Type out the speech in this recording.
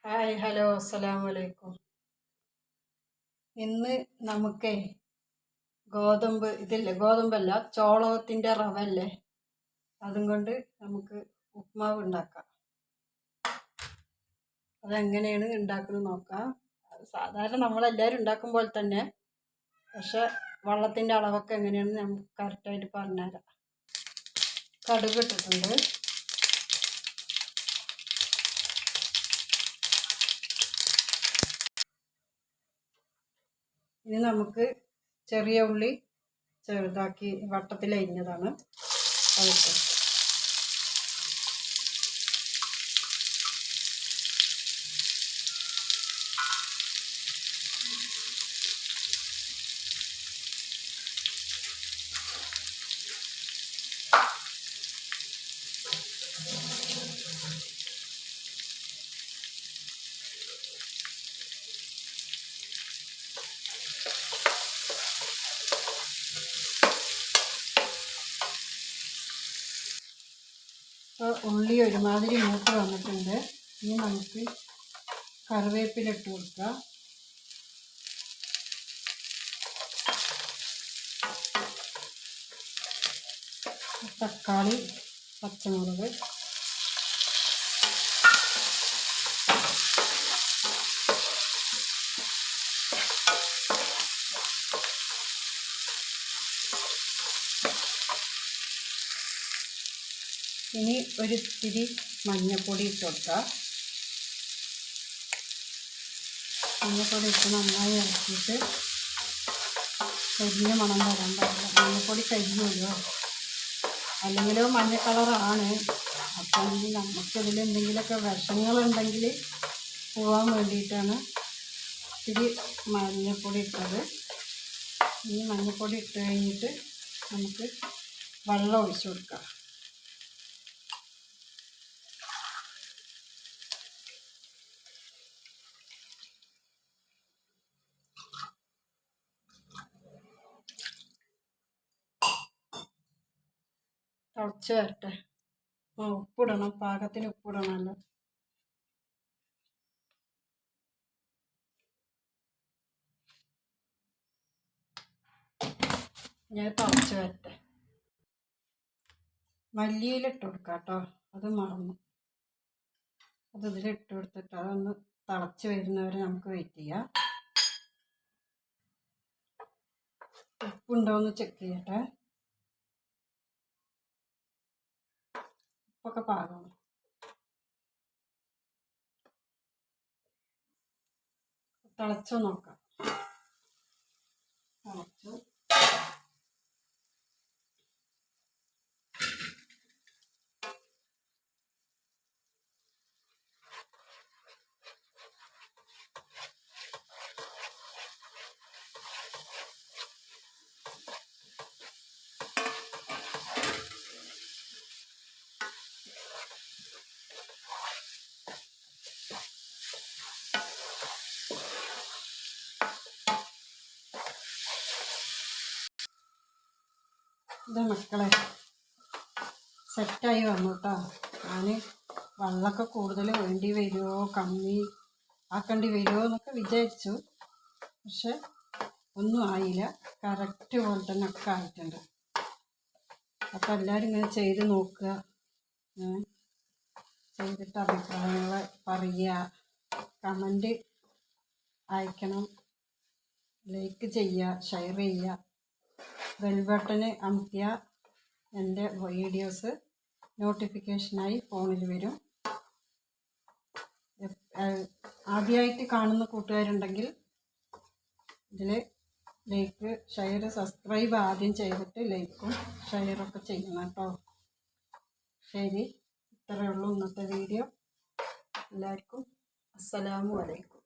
Hi hello അസ്സലാമു അലൈക്കും. ഇന്ന് നമുക്കേ ഗോതമ്പല്ല ചോളത്തിൻ്റെ റവ അല്ലേ, അതും കൊണ്ട് നമുക്ക് ഉപ്മാവ് ഉണ്ടാക്കാം. അതെങ്ങനെയാണ് ഉണ്ടാക്കുന്നത് നോക്കാം. സാധാരണ നമ്മളെല്ലാവരും ഉണ്ടാക്കും പോലെ തന്നെ, പക്ഷെ വെള്ളത്തിൻ്റെ അളവൊക്കെ എങ്ങനെയാണെന്ന് നമുക്ക് കറക്റ്റായിട്ട് പറഞ്ഞുതരാം. കടുക് ഇട്ടിട്ടുണ്ട്, ഇനി നമുക്ക് ചെറിയ ഉള്ളി ചെറുതാക്കി വട്ടത്തിലരിഞ്ഞതാണ് അതൊക്കെ. ഉള്ളി ഒരുമാതിരി മൂത്ത് വന്നിട്ടുണ്ട്. ഇനി നമുക്ക് കറിവേപ്പില ഇട്ട് കൊടുക്കുക. തക്കാളി, പച്ചമുളക്, ഇനി ഒരു ഇത്തിരി മഞ്ഞൾപ്പൊടി ഇട്ട് കൊടുക്കുക. മഞ്ഞൾപ്പൊടി ഇട്ട് നന്നായി ഇറക്കിയിട്ട് കരിഞ്ഞ മണം വരാൻ പാടില്ല. മഞ്ഞൾപ്പൊടി കരിഞ്ഞല്ലോ, അല്ലെങ്കിലോ മഞ്ഞ കളറാണ്. അപ്പം നമുക്കിതിൽ എന്തെങ്കിലുമൊക്കെ വിഷങ്ങളുണ്ടെങ്കിൽ പോകാൻ വേണ്ടിയിട്ടാണ് ഇത്തിരി മഞ്ഞൾപ്പൊടി ഇട്ടത്. ഈ മഞ്ഞൾപ്പൊടി ഇട്ട് കഴിഞ്ഞിട്ട് നമുക്ക് വെള്ളം ഒഴിച്ചു കൊടുക്കാം. തിളച്ച് വരട്ടെ. ഉപ്പിടണം, പാകത്തിന് ഉപ്പിടണമല്ലോ. ഞാൻ തിളച്ച് വരട്ടെ. മല്ലിയിലിട്ട് കൊടുക്കാം കേട്ടോ, അത് മറന്നു. അത് ഇതിലിട്ട് കൊടുത്തിട്ട് അതൊന്ന് തിളച്ച് വരുന്നവരെ നമുക്ക് വെയിറ്റ് ചെയ്യാം. ഉപ്പുണ്ടോയെന്ന് ചെക്ക് ചെയ്യട്ടെ. ഉപ്പൊക്കെ പാകമാണ്. തിളച്ചോ നോക്കാം. തിളച്ചു. ഇത് മക്കളെ സെറ്റായി വന്നു കേട്ടോ. ഞാൻ വെള്ളമൊക്കെ കൂടുതൽ വേണ്ടി വരുമോ കമ്മി ആക്കേണ്ടി വരുമോ എന്നൊക്കെ വിചാരിച്ചു, പക്ഷെ ഒന്നും ആയില്ല. കറക്റ്റ് പോലെ തന്നെ ഒക്കെ ആയിട്ടുണ്ട്. അപ്പോൾ എല്ലാവരും ഇങ്ങനെ ചെയ്ത് നോക്കുക, ചെയ്തിട്ട് അഭിപ്രായങ്ങൾ പറയുക, കമൻറ്റ് അയക്കണം, ലൈക്ക് ചെയ്യുക, ഷെയർ ചെയ്യുക. ബെൽ ബട്ടൺ അമർത്തിയാൽ എൻ്റെ വീഡിയോസ് നോട്ടിഫിക്കേഷനായി ഫോണിൽ വരും. ആദ്യമായിട്ട് കാണുന്ന കൂട്ടുകാരുണ്ടെങ്കിൽ ഇതിൽ ലൈക്ക്, ഷെയർ, സബ്സ്ക്രൈബ് ആദ്യം ചെയ്തിട്ട് ലൈക്കും ഷെയറൊക്കെ ചെയ്യണം കേട്ടോ. ശരി, ഇത്രയേ ഉള്ളൂ ഇന്നത്തെ വീഡിയോ. എല്ലാവർക്കും അസ്സലാമു അലൈക്കും.